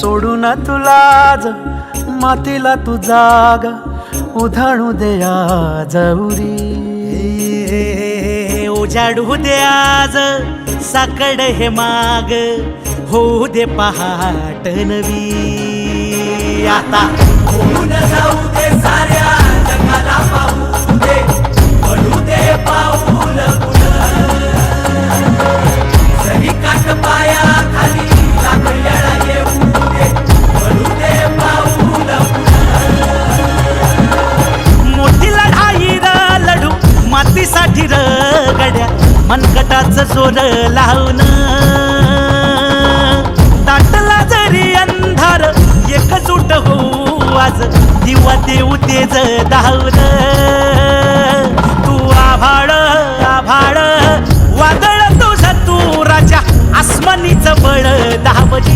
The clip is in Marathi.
सोडून तुला आज मातीला तू जाग उधाणू दे आज उरी उजाडू दे आज साकड हे माग होऊ दे पहाट नवी आता होऊन जाऊ दे साऱ्या जगाला पाहू दे पडू दे पाऊल जरी काट पाया खाली लागलेला येऊ दे पडू दे पाऊल मोठी लढाई र लढू मातीसाठी र गड्या मनगटाचं जोर लावून दाटला जरी अंधार एकजूट होऊ आज दिवा देऊ तेज धावलं तू आभाळ